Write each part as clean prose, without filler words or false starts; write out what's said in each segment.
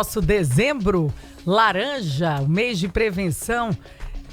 Nosso dezembro laranja, o mês de prevenção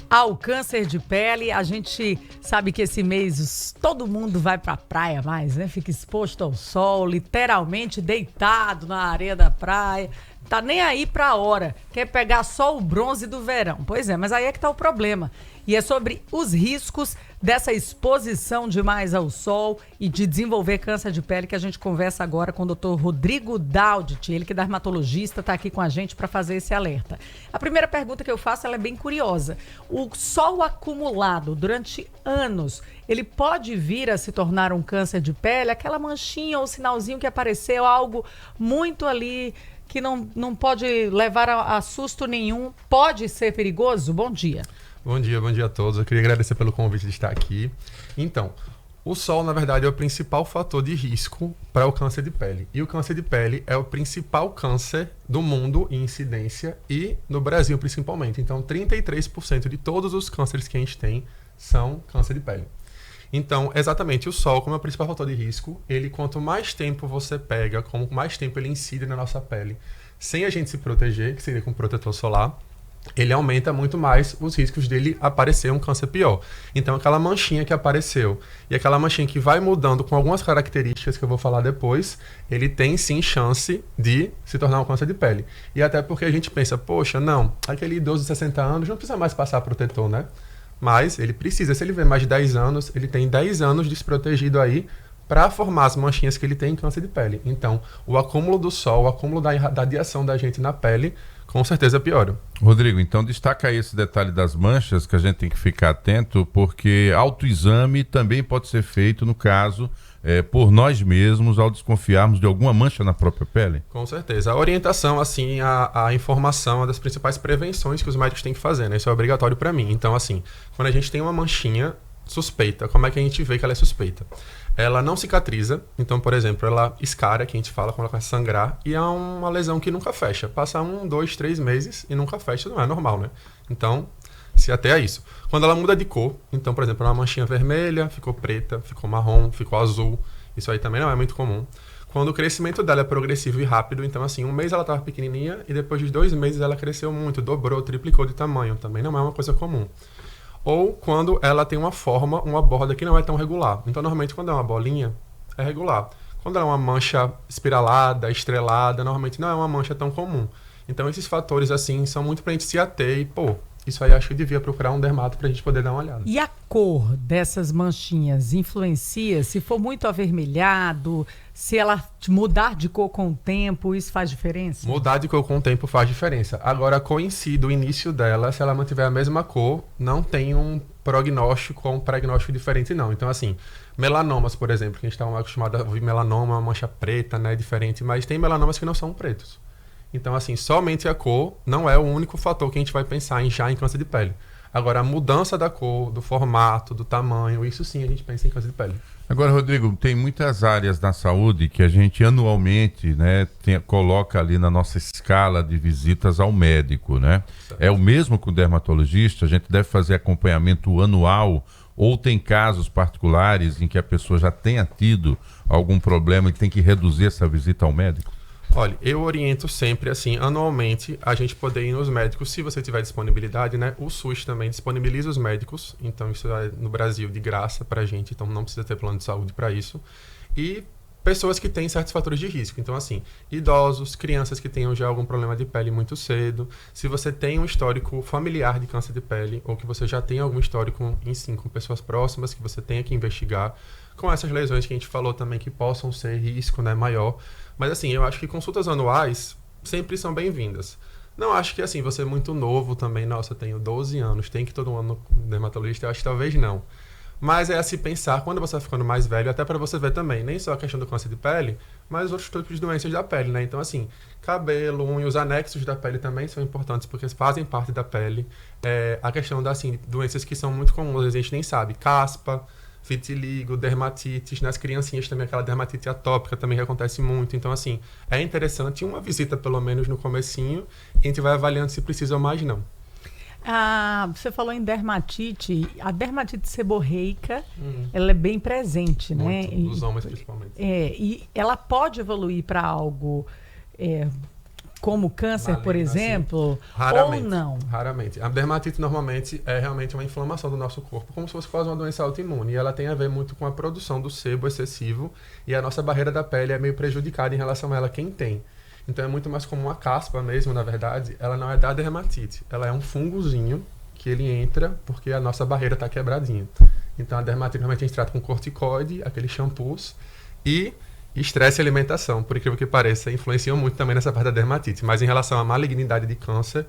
ao câncer de pele. A gente sabe que esse mês todo mundo vai pra praia mais, né? Fica exposto ao sol, literalmente deitado na areia da praia. Tá nem aí pra hora. Quer pegar só o bronze do verão. Pois é, mas aí é que tá o problema. E é sobre os riscos dessa exposição demais ao sol e de desenvolver câncer de pele que a gente conversa agora com o Dr. Rodrigo Daudt, ele que é dermatologista, está aqui com a gente para fazer esse alerta. A primeira pergunta que eu faço, ela é bem curiosa. O sol acumulado durante anos, ele pode vir a se tornar um câncer de pele? Aquela manchinha ou sinalzinho que apareceu, algo muito ali que não pode levar a susto nenhum, pode ser perigoso? Bom dia. Bom dia a todos. Eu queria agradecer pelo convite de estar aqui. Então, o sol, na verdade, é o principal fator de risco para o câncer de pele. E o câncer de pele é o principal câncer do mundo em incidência e no Brasil, principalmente. Então, 33% de todos os cânceres que a gente tem são câncer de pele. Então, exatamente, o sol, como é o principal fator de risco, ele, quanto mais tempo você pega, como mais tempo ele incide na nossa pele, sem a gente se proteger, que seria com protetor solar, ele aumenta muito mais os riscos dele aparecer um câncer pior. Então, aquela manchinha que apareceu e aquela manchinha que vai mudando com algumas características que eu vou falar depois, ele tem sim chance de se tornar um câncer de pele. E até porque a gente pensa, poxa, não, aquele idoso de 60 anos não precisa mais passar protetor, né? Mas ele precisa, se ele vê mais de 10 anos, ele tem 10 anos desprotegido aí para formar as manchinhas que ele tem em câncer de pele. Então, o acúmulo do sol, o acúmulo da radiação da gente na pele, com certeza piora. Rodrigo, então destaca aí esse detalhe das manchas que a gente tem que ficar atento, porque autoexame também pode ser feito, no caso, por nós mesmos, ao desconfiarmos de alguma mancha na própria pele? Com certeza. A orientação, assim, a informação é uma das principais prevenções que os médicos têm que fazer, né? Isso é obrigatório para mim. Então, assim, quando a gente tem uma manchinha suspeita, como é que a gente vê que ela é suspeita? Ela não cicatriza, então, por exemplo, ela escara, que a gente fala, quando ela começa a sangrar, e é uma lesão que nunca fecha. Passa 1, 2, 3 meses e nunca fecha, não é normal, né? Então, se até é isso. Quando ela muda de cor, então, por exemplo, uma manchinha vermelha, ficou preta, ficou marrom, ficou azul, isso aí também não é muito comum. Quando o crescimento dela é progressivo e rápido, então, assim, 1 mês ela estava pequenininha e depois de 2 meses ela cresceu muito, dobrou, triplicou de tamanho, também não é uma coisa comum. Ou quando ela tem uma forma, uma borda que não é tão regular. Então, normalmente, quando é uma bolinha, é regular. Quando ela é uma mancha espiralada, estrelada, normalmente não é uma mancha tão comum. Então, esses fatores, assim, são muito pra gente se ater e, isso aí acho que eu devia procurar um dermato pra gente poder dar uma olhada. E a cor dessas manchinhas influencia? Se for muito avermelhado, se ela mudar de cor com o tempo, isso faz diferença? Mudar de cor com o tempo faz diferença. Agora, coincide o início dela, se ela mantiver a mesma cor, não tem um prognóstico ou um pregnóstico diferente, não. Então, assim, melanomas, por exemplo, que a gente está acostumado a ouvir melanoma, uma mancha preta, né, diferente, mas tem melanomas que não são pretos. Então, assim, somente a cor não é o único fator que a gente vai pensar em câncer de pele. Agora, a mudança da cor, do formato, do tamanho, isso sim a gente pensa em câncer de pele. Agora, Rodrigo, tem muitas áreas da saúde que a gente anualmente, né, coloca ali na nossa escala de visitas ao médico, né? Certo. É o mesmo com o dermatologista? A gente deve fazer acompanhamento anual ou tem casos particulares em que a pessoa já tenha tido algum problema e tem que reduzir essa visita ao médico? Olha, eu oriento sempre, assim, anualmente, a gente poder ir nos médicos, se você tiver disponibilidade, né? O SUS também disponibiliza os médicos, então isso é no Brasil de graça pra gente, então não precisa ter plano de saúde para isso. E pessoas que têm certos fatores de risco, então assim, idosos, crianças que tenham já algum problema de pele muito cedo, se você tem um histórico familiar de câncer de pele, ou que você já tem algum histórico com pessoas próximas que você tenha que investigar, com essas lesões que a gente falou também que possam ser risco, né, maior. Mas assim, eu acho que consultas anuais sempre são bem-vindas. Não acho que assim, você é muito novo também, nossa, eu tenho 12 anos, tem que ir todo ano no dermatologista, eu acho que talvez não. Mas é a se pensar, quando você vai ficando mais velho, até para você ver também, nem só a questão do câncer de pele, mas outros tipos de doenças da pele, né? Então assim, cabelo, unha, os anexos da pele também são importantes, porque fazem parte da pele. A questão das assim, doenças que são muito comuns, a gente nem sabe, caspa, vitiligo, dermatites, nas criancinhas também aquela dermatite atópica também que acontece muito. Então, assim, é interessante uma visita pelo menos no comecinho e a gente vai avaliando se precisa ou mais não. Você falou em dermatite. A dermatite seborreica, ela é bem presente, muito, né? Nos homens principalmente. E ela pode evoluir para algo como câncer, por exemplo? Assim, raramente, ou não? Raramente. A dermatite normalmente é realmente uma inflamação do nosso corpo, como se fosse quase uma doença autoimune. E ela tem a ver muito com a produção do sebo excessivo e a nossa barreira da pele é meio prejudicada em relação a ela quem tem. Então é muito mais como uma caspa mesmo, na verdade. Ela não é da dermatite, ela é um fungozinho que ele entra porque a nossa barreira está quebradinha. Então a dermatite normalmente a gente trata com corticoide, aqueles shampoos e estresse e alimentação, por incrível que pareça, influenciam muito também nessa parte da dermatite. Mas em relação à malignidade de câncer,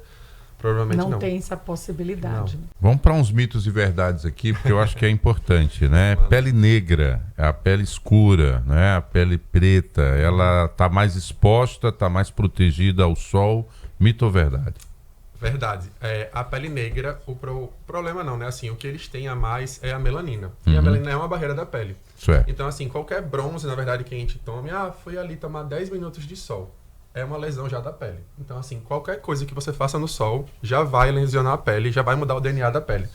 provavelmente não. Não tem essa possibilidade. Não. Vamos para uns mitos e verdades aqui, porque eu acho que é importante, né? Pele negra, a pele escura, né? A pele preta, ela está mais exposta, está mais protegida ao sol. Mito ou verdade? Verdade. A pele negra, o problema não, né? Assim, o que eles têm a mais é a melanina. E a melanina é uma barreira da pele. Isso é. Então, assim, qualquer bronze, na verdade, que a gente tome, foi ali tomar 10 minutos de sol. É uma lesão já da pele. Então, assim, qualquer coisa que você faça no sol já vai lesionar a pele, já vai mudar o DNA da pele.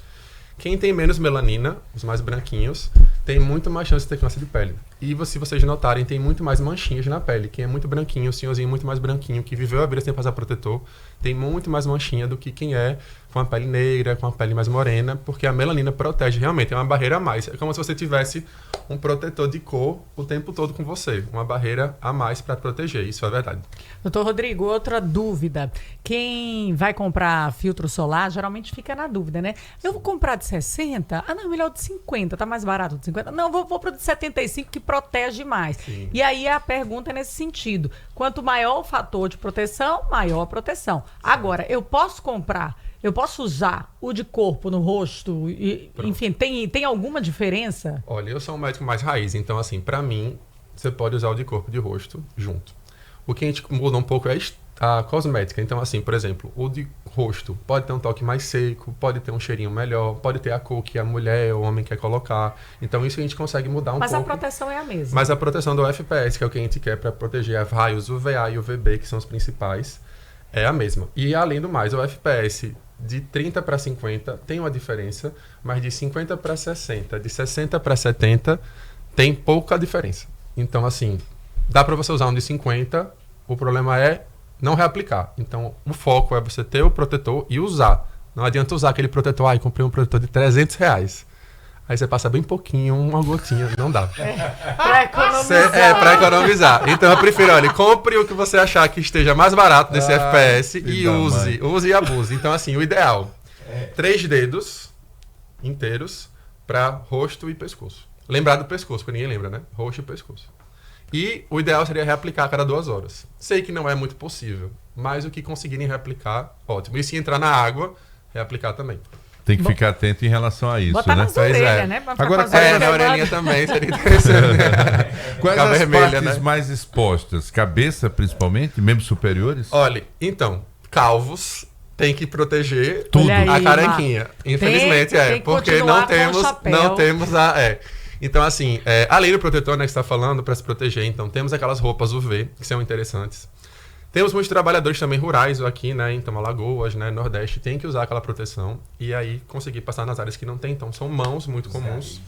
Quem tem menos melanina, os mais branquinhos, tem muito mais chance de ter câncer de pele. E se vocês notarem, tem muito mais manchinhas na pele. Quem é muito branquinho, o senhorzinho muito mais branquinho, que viveu a vida sem passar protetor, tem muito mais manchinha do que quem é com a pele negra, com a pele mais morena, porque a melanina protege realmente, é uma barreira a mais. É como se você tivesse um protetor de cor o tempo todo com você, uma barreira a mais para proteger, isso é verdade. Doutor Rodrigo, outra dúvida. Quem vai comprar filtro solar geralmente fica na dúvida, né? Eu vou comprar de 60? Ah, não, melhor de 50, tá mais barato de 50. Não, vou pro de 75 que protege mais. Sim. E aí a pergunta é nesse sentido. Quanto maior o fator de proteção, maior a proteção. Agora, eu posso usar o de corpo no rosto, enfim, tem alguma diferença? Olha, eu sou um médico mais raiz, então assim, pra mim, você pode usar o de corpo e de rosto junto. O que a gente muda um pouco é a cosmética. Então assim, por exemplo, o de rosto pode ter um toque mais seco, pode ter um cheirinho melhor, pode ter a cor que a mulher ou o homem quer colocar. Então isso a gente consegue mudar um pouco. Mas a proteção é a mesma. Mas a proteção do FPS, que é o que a gente quer para proteger raios UVA e UVB, que são os principais, é a mesma. E além do mais, o FPS de 30 para 50 tem uma diferença, mas de 50 para 60, de 60 para 70 tem pouca diferença. Então, assim, dá para você usar um de 50, o problema é não reaplicar. Então, o foco é você ter o protetor e usar. Não adianta usar aquele protetor, comprei um protetor de R$300. Aí você passa bem pouquinho, uma gotinha, não dá. Pra economizar. Pra economizar. Então eu prefiro, olha, compre o que você achar que esteja mais barato desse FPS e use e abuse. Então assim, o ideal, 3 dedos inteiros para rosto e pescoço. Lembrar do pescoço, porque ninguém lembra, né? Rosto e pescoço. E o ideal seria reaplicar a cada 2 horas. Sei que não é muito possível, mas o que conseguirem reaplicar, ótimo. E se entrar na água, reaplicar também. Tem que ficar atento em relação a isso, botar né? nas orelhas, né? Agora, na orelhinha também seria interessante. Quais Ficar as vermelha, partes mais expostas? Cabeça, principalmente? Membros superiores? Olha, então, calvos tem que proteger tudo. Aí, a carequinha. Infelizmente, tem que porque continuar com o chapéu. não temos a... Então, assim, além do protetor, né, que você está falando, para se proteger, então, temos aquelas roupas UV, que são interessantes. Temos muitos trabalhadores também rurais aqui, né? Então, Alagoas, né? Nordeste, tem que usar aquela proteção e aí conseguir passar nas áreas que não tem. Então, são mãos muito comuns.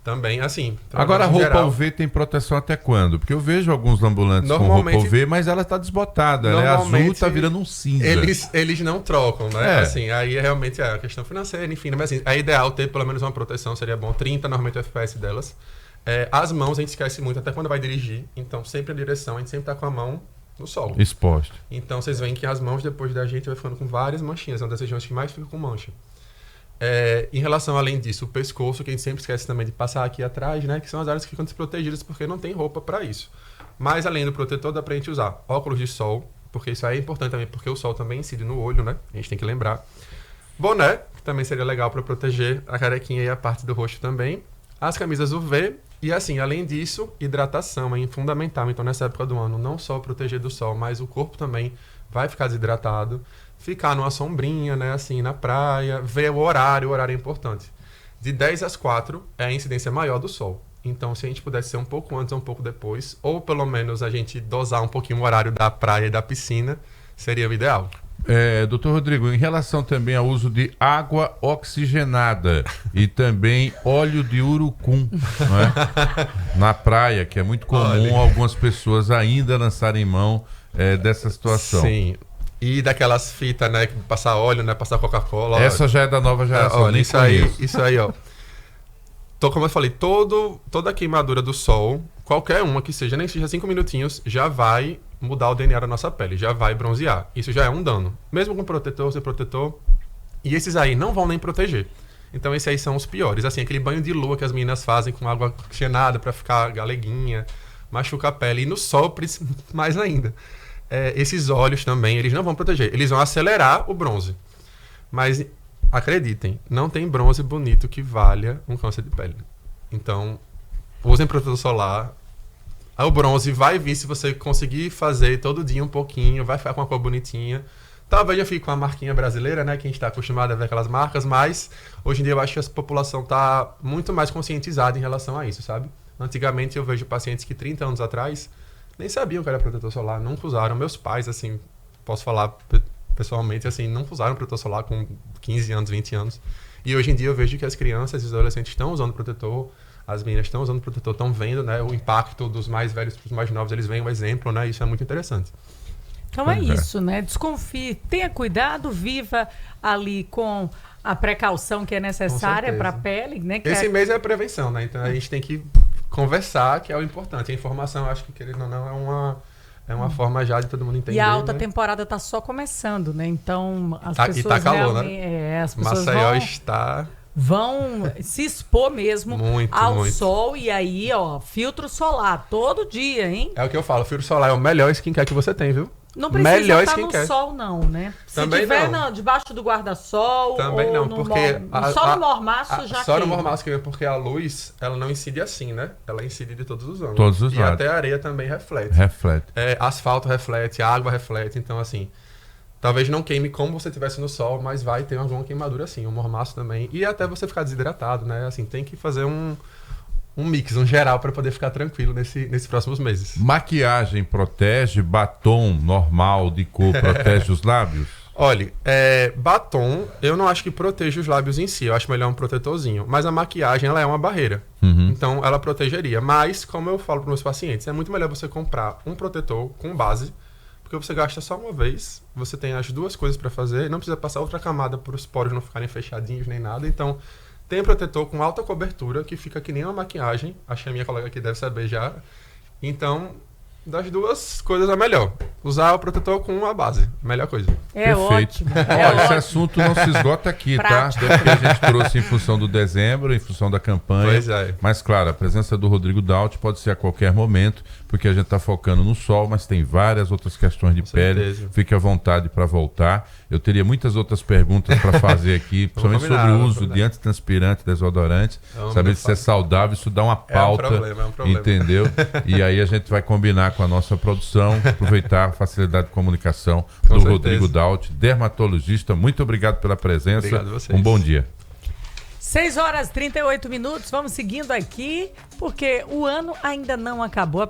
Também, assim. Agora, a roupa geral, UV tem proteção até quando? Porque eu vejo alguns ambulantes com roupa UV, mas ela está desbotada. Ela é azul, está virando um cinza. Eles não trocam, né? Assim, aí realmente é a questão financeira, enfim. Mas assim, é ideal ter pelo menos uma proteção, seria bom. 30, normalmente, o FPS delas. As mãos a gente esquece muito, até quando vai dirigir. Então, sempre a direção, a gente sempre tá com a mão no sol. Exposto. Então, vocês veem que as mãos, depois da gente, vai ficando com várias manchinhas. É uma das regiões que mais fica com mancha. Em relação, além disso, o pescoço, que a gente sempre esquece também de passar aqui atrás, né? Que são as áreas que ficam desprotegidas porque não tem roupa para isso. Mas, além do protetor, dá pra gente usar óculos de sol, porque isso aí é importante também, porque o sol também incide no olho, né? A gente tem que lembrar. Boné, que também seria legal para proteger a carequinha e a parte do rosto também. As camisas UV. E assim, além disso, hidratação é fundamental. Então, nessa época do ano, não só proteger do sol, mas o corpo também vai ficar desidratado. Ficar numa sombrinha, né, assim, na praia. Ver o horário é importante. De 10 às 4 é a incidência maior do sol. Então, se a gente pudesse ser um pouco antes ou um pouco depois, ou pelo menos a gente dosar um pouquinho o horário da praia e da piscina, seria o ideal. Doutor Rodrigo, em relação também ao uso de água oxigenada e também óleo de urucum, não é? Na praia, que é muito comum algumas pessoas ainda lançarem mão dessa situação. Sim. E daquelas fitas, né? Passar óleo, né? Passar Coca-Cola. Essa já é da nova geração. Olha, isso aí, ó. Como eu falei, toda a queimadura do sol, qualquer uma que seja, nem seja 5 minutinhos, já vai mudar o DNA da nossa pele, já vai bronzear. Isso já é um dano. Mesmo com protetor, sem protetor. E esses aí não vão nem proteger. Então esses aí são os piores. Assim, aquele banho de lua que as meninas fazem com água oxigenada pra ficar galeguinha, machuca a pele. E no sol, mais ainda. Esses óleos também, eles não vão proteger. Eles vão acelerar o bronze. Mas acreditem, não tem bronze bonito que valha um câncer de pele. Então, usem protetor solar. O bronze vai vir se você conseguir fazer todo dia um pouquinho, vai ficar com uma cor bonitinha. Talvez já fique com a marquinha brasileira, né? Que a gente está acostumado a ver aquelas marcas, mas hoje em dia eu acho que a população está muito mais conscientizada em relação a isso, sabe? Antigamente eu vejo pacientes que 30 anos atrás nem sabiam que era protetor solar, nunca usaram. Meus pais, assim, posso falar pessoalmente, assim, não usaram protetor solar com 15 anos, 20 anos. E hoje em dia eu vejo que as crianças e os adolescentes estão usando protetor, as meninas estão usando protetor, estão vendo, né, o impacto dos mais velhos para os mais novos, eles veem o exemplo, né? Isso é muito interessante. Então é isso, né? Desconfie, tenha cuidado, viva ali com a precaução que é necessária para a pele, né? Esse mês é a prevenção, né? Então a gente tem que conversar, que é o importante. A informação, acho que querendo ou não, é uma forma já de todo mundo entender. E a alta né? temporada está só começando, né? Então as pessoas e tá calor, né? As pessoas Maceió vão se expor mesmo ao sol e aí, ó, filtro solar todo dia, hein? É o que eu falo, filtro solar é o melhor skincare que você tem, viu? Não precisa estar no sol, não, né? Também se tiver debaixo do guarda-sol também ou não, no porque só no mormaço já só no mormaço queima, porque a luz, ela não incide assim, né? Ela incide de todos os ângulos. Todos os lados. E até a areia também reflete. Asfalto reflete, água reflete, então assim, talvez não queime como você estivesse no sol, mas vai ter alguma queimadura assim, um mormaço também. E até você ficar desidratado, né? Assim, tem que fazer um mix, um geral, para poder ficar tranquilo nesses próximos meses. Maquiagem protege? Batom normal de cor protege os lábios? Olha, batom, eu não acho que protege os lábios em si, eu acho melhor um protetorzinho. Mas a maquiagem, ela é uma barreira. Então, ela protegeria. Mas, como eu falo para meus pacientes, é muito melhor você comprar um protetor com base, porque você gasta só uma vez, você tem as duas coisas para fazer, não precisa passar outra camada para os poros não ficarem fechadinhos nem nada. Então, tem um protetor com alta cobertura, que fica que nem uma maquiagem. Acho que a minha colega aqui deve saber já. Então, das duas coisas é melhor. Usar o protetor com a base. Melhor coisa. Perfeito. Ótimo. Olha, esse assunto não se esgota aqui, prático. Tá? Porque a gente trouxe em função do dezembro, em função da campanha. Pois é. Mas, claro, a presença do Rodrigo Daut pode ser a qualquer momento, porque a gente está focando no sol, mas tem várias outras questões de pele. Fique à vontade para voltar. Eu teria muitas outras perguntas para fazer aqui, principalmente sobre o uso de antitranspirante, desodorante. Saber se é saudável, isso dá uma pauta. É um problema. Entendeu? E aí a gente vai combinar com a nossa produção, aproveitar a facilidade de comunicação do Rodrigo Daut, dermatologista. Muito obrigado pela presença. Obrigado a vocês. Um bom dia. 6 horas e 38 minutos. Vamos seguindo aqui, porque o ano ainda não acabou.